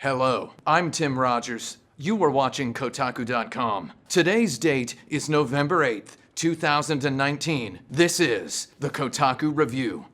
Hello, I'm Tim Rogers. You are watching Kotaku.com. Today's date is November 8th, 2019. This is the Kotaku Review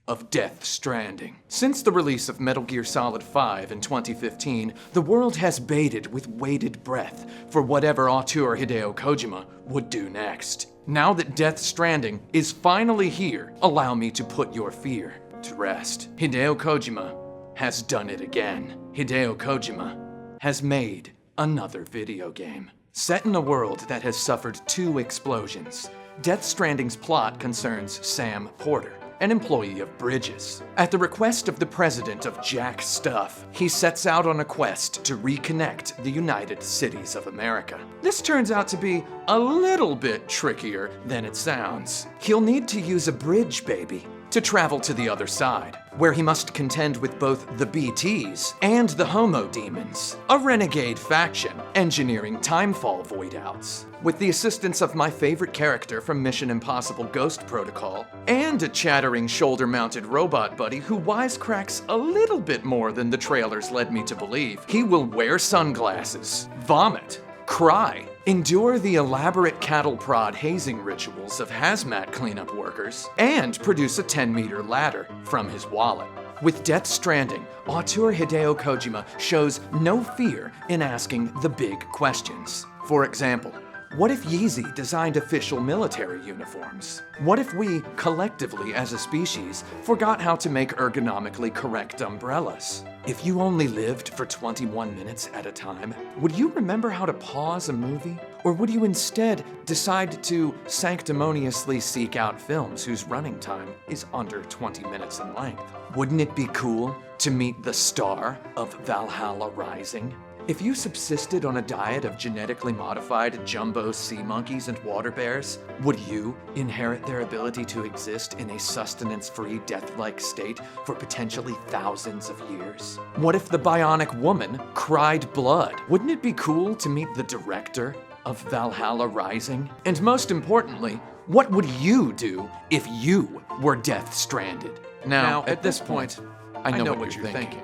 of Death Stranding. Since the release of Metal Gear Solid 5 in 2015, the world has baited with bated breath for whatever auteur Hideo Kojima would do next. Now that Death Stranding is finally here, allow me to put your fear to rest. Hideo Kojima has done it again. Hideo Kojima has made another video game. Set in a world that has suffered 2 explosions, Death Stranding's plot concerns Sam Porter, an employee of Bridges. At the request of the president of Jack Stuff, he sets out on a quest to reconnect the United Cities of America. This turns out to be a little bit trickier than it sounds. He'll need to use a bridge, baby, to travel to the other side, where he must contend with both the BTs and the Homo Demons, a renegade faction engineering timefall voidouts. With the assistance of my favorite character from Mission Impossible Ghost Protocol, and a chattering shoulder-mounted robot buddy who wisecracks a little bit more than the trailers led me to believe, he will wear sunglasses, vomit, cry, endure the elaborate cattle prod hazing rituals of hazmat cleanup workers, and produce a 10-meter ladder from his wallet. With Death Stranding, auteur Hideo Kojima shows no fear in asking the big questions. For example, what if Yeezy designed official military uniforms? What if we, collectively as a species, forgot how to make ergonomically correct umbrellas? If you only lived for 21 minutes at a time, would you remember how to pause a movie? Or would you instead decide to sanctimoniously seek out films whose running time is under 20 minutes in length? Wouldn't it be cool to meet the star of Valhalla Rising? If you subsisted on a diet of genetically modified jumbo sea monkeys and water bears, would you inherit their ability to exist in a sustenance-free, death-like state for potentially thousands of years? What if the bionic woman cried blood? Wouldn't it be cool to meet the director of Valhalla Rising? And most importantly, what would you do if you were Death Stranded? Now at this point, I know what you're thinking.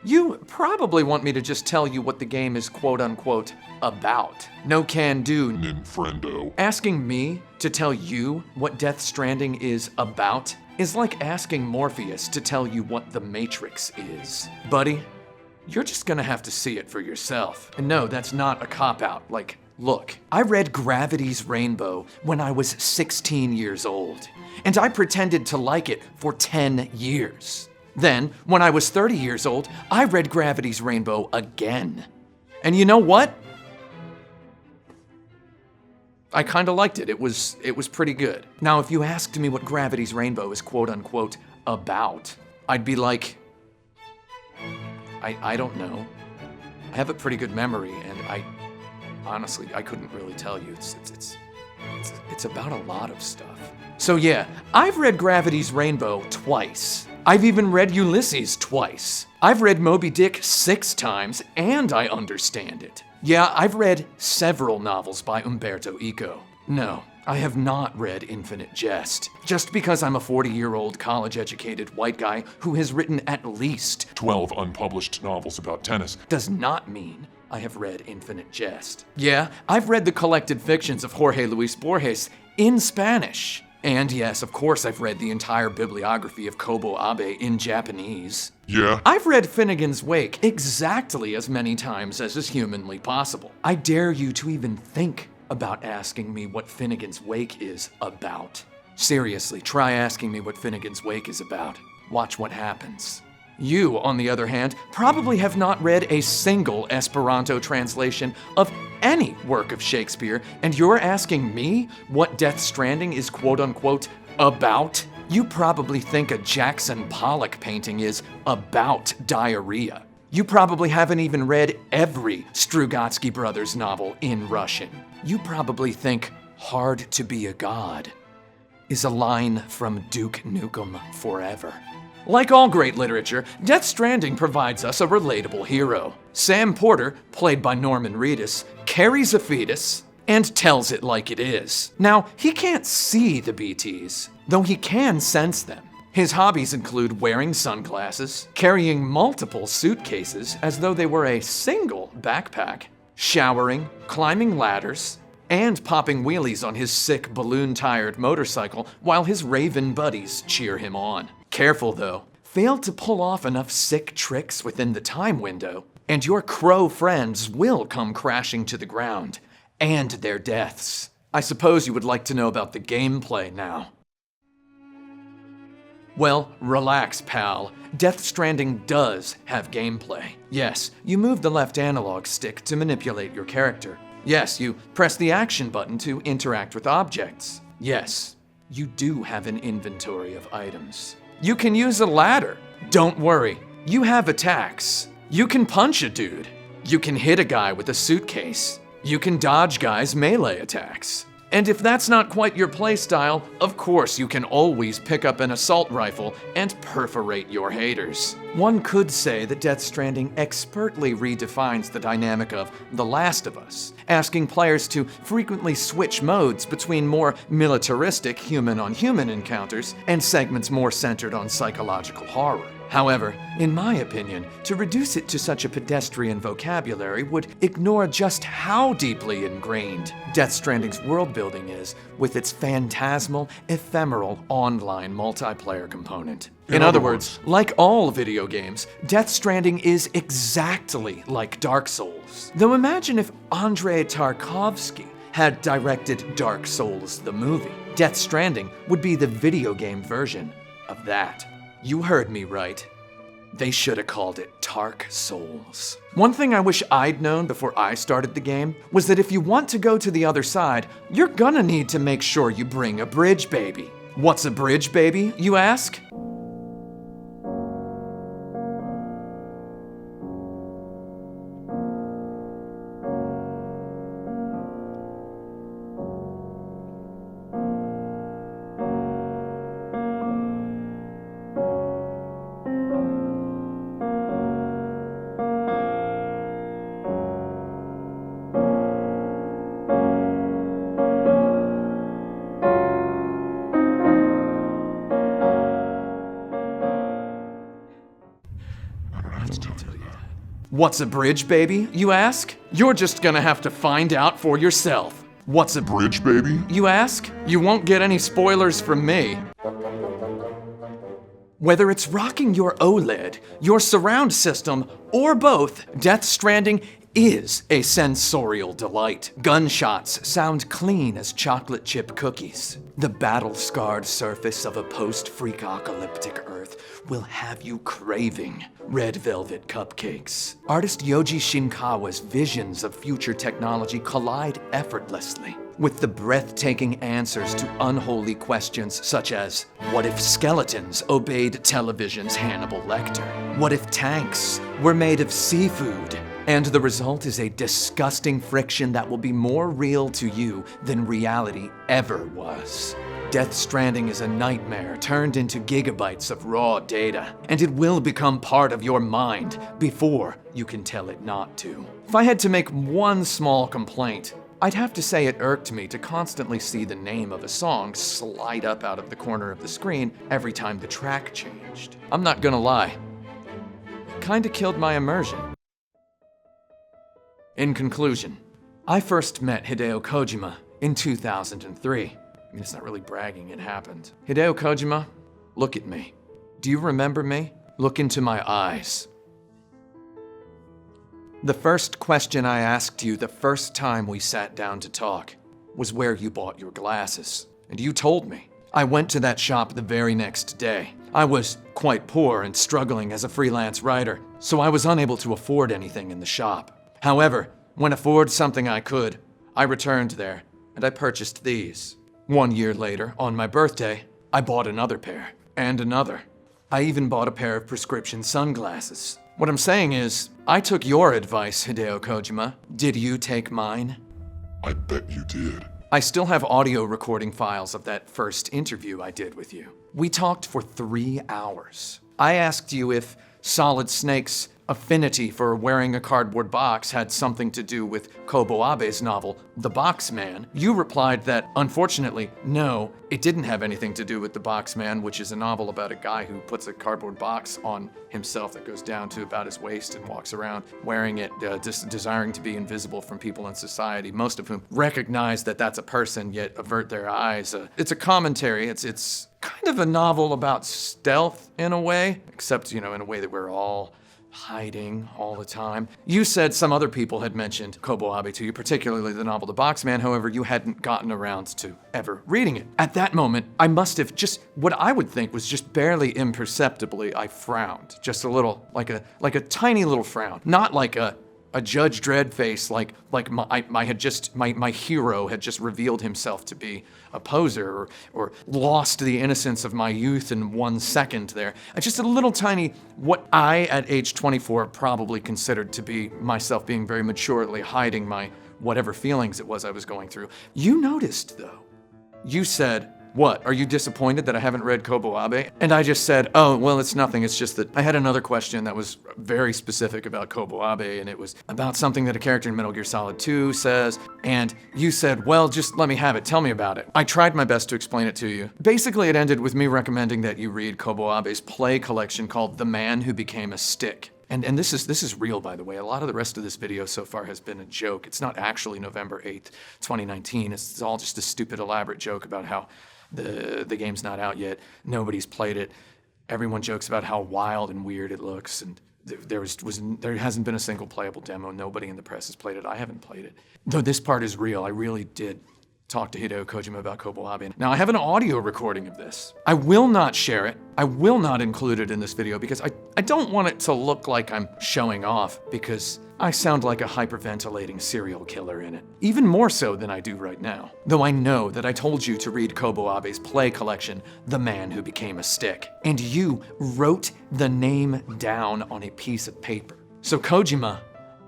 You probably want me to just tell you what the game is quote-unquote about. No can do, Ninfrendo. Asking me to tell you what Death Stranding is about is like asking Morpheus to tell you what the Matrix is. Buddy, you're just gonna have to see it for yourself. And no, that's not a cop-out. Like, look, I read Gravity's Rainbow when I was 16 years old, and I pretended to like it for 10 years. Then, when I was 30 years old, I read Gravity's Rainbow again. And you know what? I kinda liked it. It was pretty good. Now, if you asked me what Gravity's Rainbow is quote-unquote about, I'd be like, I don't know. I have a pretty good memory, and honestly, I couldn't really tell you. It's about a lot of stuff. So yeah, I've read Gravity's Rainbow twice. I've even read Ulysses twice. I've read Moby Dick 6 times, and I understand it. Yeah, I've read several novels by Umberto Eco. No, I have not read Infinite Jest. Just because I'm a 40-year-old college-educated white guy who has written at least 12 unpublished novels about tennis does not mean I have read Infinite Jest. Yeah, I've read the collected fictions of Jorge Luis Borges in Spanish. And yes, of course I've read the entire bibliography of Kobo Abe in Japanese. Yeah. I've read Finnegan's Wake exactly as many times as is humanly possible. I dare you to even think about asking me what Finnegan's Wake is about. Seriously, try asking me what Finnegan's Wake is about. Watch what happens. You, on the other hand, probably have not read a single Esperanto translation of any work of Shakespeare, and you're asking me what Death Stranding is quote-unquote about? You probably think a Jackson Pollock painting is about diarrhea. You probably haven't even read every Strugatsky Brothers novel in Russian. You probably think hard to be a god is a line from Duke Nukem Forever. Like all great literature, Death Stranding provides us a relatable hero. Sam Porter, played by Norman Reedus, carries a fetus and tells it like it is. Now, he can't see the BTs, though he can sense them. His hobbies include wearing sunglasses, carrying multiple suitcases as though they were a single backpack, showering, climbing ladders, and popping wheelies on his sick balloon-tired motorcycle while his raven buddies cheer him on. Careful though, fail to pull off enough sick tricks within the time window, and your crow friends will come crashing to the ground, and their deaths. I suppose you would like to know about the gameplay now. Well, relax, pal. Death Stranding does have gameplay. Yes, you move the left analog stick to manipulate your character. Yes, you press the action button to interact with objects. Yes, you do have an inventory of items. You can use a ladder. Don't worry, you have attacks. You can punch a dude. You can hit a guy with a suitcase. You can dodge guys' melee attacks. And if that's not quite your playstyle, of course you can always pick up an assault rifle and perforate your haters. One could say that Death Stranding expertly redefines the dynamic of The Last of Us, asking players to frequently switch modes between more militaristic human-on-human encounters and segments more centered on psychological horror. However, in my opinion, to reduce it to such a pedestrian vocabulary would ignore just how deeply ingrained Death Stranding's world building is with its phantasmal, ephemeral online multiplayer component. In other words, like all video games, Death Stranding is exactly like Dark Souls. Though imagine if Andrei Tarkovsky had directed Dark Souls the movie. Death Stranding would be the video game version of that. You heard me right. They should have called it Dark Souls. One thing I wish I'd known before I started the game was that if you want to go to the other side, you're gonna need to make sure you bring a bridge baby. What's a bridge baby, you ask? What's a bridge baby, you ask? You're just gonna have to find out for yourself. What's a bridge baby, you ask? You won't get any spoilers from me. Whether it's rocking your OLED, your surround system, or both, Death Stranding is a sensorial delight. Gunshots sound clean as chocolate chip cookies. The battle-scarred surface of a post-freak-apocalyptic Earth will have you craving red velvet cupcakes. Artist Yoji Shinkawa's visions of future technology collide effortlessly with the breathtaking answers to unholy questions such as, what if skeletons obeyed television's Hannibal Lecter? What if tanks were made of seafood? And the result is a disgusting friction that will be more real to you than reality ever was. Death Stranding is a nightmare turned into gigabytes of raw data, and it will become part of your mind before you can tell it not to. If I had to make one small complaint, I'd have to say it irked me to constantly see the name of a song slide up out of the corner of the screen every time the track changed. I'm not gonna lie, kinda killed my immersion. In conclusion, I first met Hideo Kojima in 2003. I mean, it's not really bragging, it happened. Hideo Kojima, look at me. Do you remember me? Look into my eyes. The first question I asked you the first time we sat down to talk was where you bought your glasses. And you told me. I went to that shop the very next day. I was quite poor and struggling as a freelance writer, so I was unable to afford anything in the shop. However, when afford something I could, I returned there and I purchased these. 1 year later, on my birthday, I bought another pair, and another. I even bought a pair of prescription sunglasses. What I'm saying is, I took your advice, Hideo Kojima. Did you take mine? I bet you did. I still have audio recording files of that first interview I did with you. We talked for 3 hours. I asked you if Solid Snake's affinity for wearing a cardboard box had something to do with Kobo Abe's novel, The Box Man, you replied that, unfortunately, no, it didn't have anything to do with The Box Man, which is a novel about a guy who puts a cardboard box on himself that goes down to about his waist and walks around wearing it, desiring to be invisible from people in society, most of whom recognize that that's a person, yet avert their eyes. It's a commentary. It's kind of a novel about stealth in a way, except, in a way that we're all hiding all the time. You said some other people had mentioned Kobo Abe to you, particularly the novel The Box Man. However, you hadn't gotten around to ever reading it. At that moment, I must have just, what I would think was just barely imperceptibly, I frowned. Just a little, like a tiny little frown. Not like a Judge Dredd face, like my hero had just revealed himself to be a poser or lost the innocence of my youth in 1 second there. Just a little tiny, what I at age 24 probably considered to be myself being very maturely hiding my whatever feelings it was I was going through. You noticed though. You said, "What, are you disappointed that I haven't read Kobo Abe?" And I just said, "Oh, well, it's nothing. It's just that I had another question that was very specific about Kobo Abe, and it was about something that a character in Metal Gear Solid 2 says." And you said, "Well, just let me have it. Tell me about it." I tried my best to explain it to you. Basically, it ended with me recommending that you read Kobo Abe's play collection called The Man Who Became a Stick. And this is real, by the way. A lot of the rest of this video so far has been a joke. It's not actually November 8th, 2019. It's all just a stupid, elaborate joke about how the game's not out yet. Nobody's played it. Everyone jokes about how wild and weird it looks, and there hasn't been a single playable demo. Nobody in the press has played it. I haven't played it. Though this part is real. I really did talk to Hideo Kojima about Kobo Abe. Now, I have an audio recording of this. I will not share it. I will not include it in this video because I don't want it to look like I'm showing off, because I sound like a hyperventilating serial killer in it. Even more so than I do right now. Though I know that I told you to read Kobo Abe's play collection, The Man Who Became a Stick. And you wrote the name down on a piece of paper. So Kojima,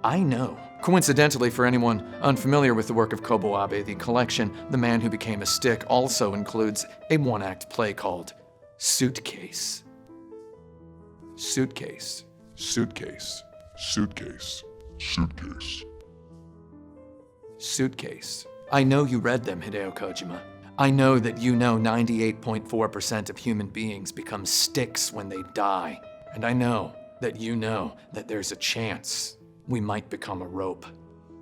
I know. Coincidentally, for anyone unfamiliar with the work of Kobo Abe, the collection The Man Who Became a Stick also includes a one-act play called Suitcase. Suitcase. Suitcase. Suitcase. Suitcase. Suitcase. I know you read them, Hideo Kojima. I know that you know 98.4% of human beings become sticks when they die. And I know that there's a chance we might become a rope.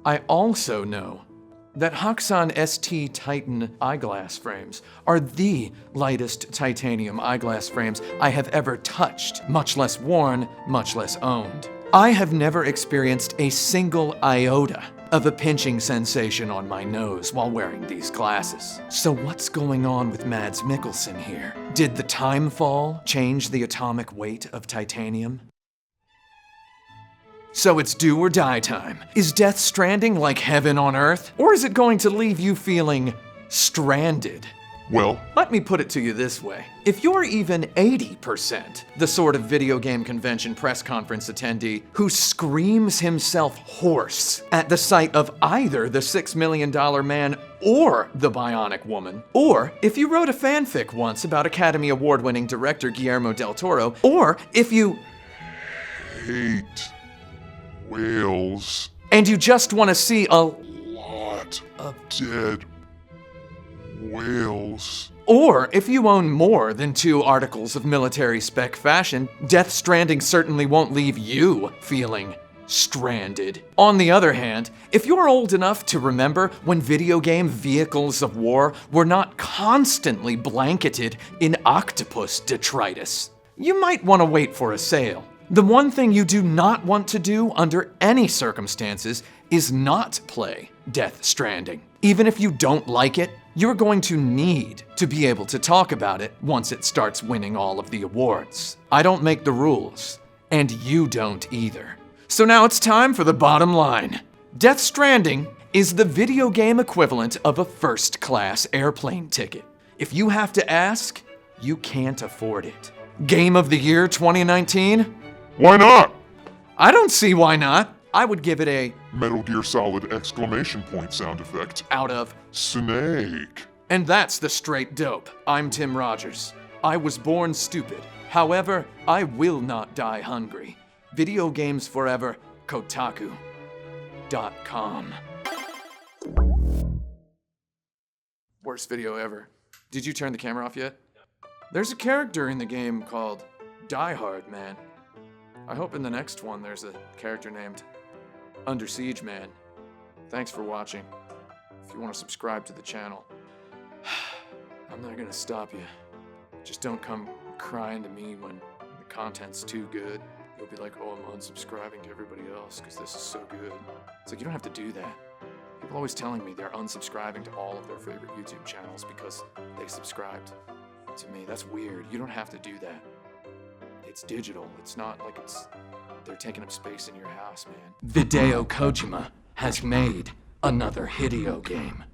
I also know that Hakusan ST Titan eyeglass frames are the lightest titanium eyeglass frames I have ever touched, much less worn, much less owned. I have never experienced a single iota of a pinching sensation on my nose while wearing these glasses. So what's going on with Mads Mikkelsen here? Did the time fall change the atomic weight of titanium? So it's do or die time. Is Death Stranding like heaven on earth? Or is it going to leave you feeling stranded? Well, Let me put it to you this way. If you're even 80% the sort of video game convention press conference attendee who screams himself hoarse at the sight of either the $6 Million Man or the Bionic Woman, or if you wrote a fanfic once about Academy Award-winning director Guillermo del Toro, or if you hate whales. and you just want to see a Lot of dead whales. Or if you own more than 2 articles of military spec fashion, Death Stranding certainly won't leave you feeling stranded. On the other hand, if you're old enough to remember when video game vehicles of war were not constantly blanketed in octopus detritus, you might want to wait for a sale. The one thing you do not want to do under any circumstances is not play Death Stranding. Even if you don't like it, you're going to need to be able to talk about it once it starts winning all of the awards. I don't make the rules, and you don't either. So now it's time for the bottom line. Death Stranding is the video game equivalent of a first-class airplane ticket. If you have to ask, you can't afford it. Game of the Year 2019? Why not? I don't see why not. I would give it a Metal Gear Solid exclamation point sound effect. out of. Snake. And that's the straight dope. I'm Tim Rogers. I was born stupid. However, I will not die hungry. Video games forever, Kotaku.com. Worst video ever. Did you turn the camera off yet? There's a character in the game called Die Hard Man. I hope in the next one there's a character named Under Siege Man. Thanks for watching. If you want to subscribe to the channel, I'm not gonna stop you. Just don't come crying to me when the content's too good. You'll be like, oh, I'm unsubscribing to everybody else because this is so good. It's like, you don't have to do that. People always telling me they're unsubscribing to all of their favorite YouTube channels because they subscribed to me. That's weird. You don't have to do that. It's digital. It's not like they're taking up space in your house, man. Hideo Kojima has made another Hideo game.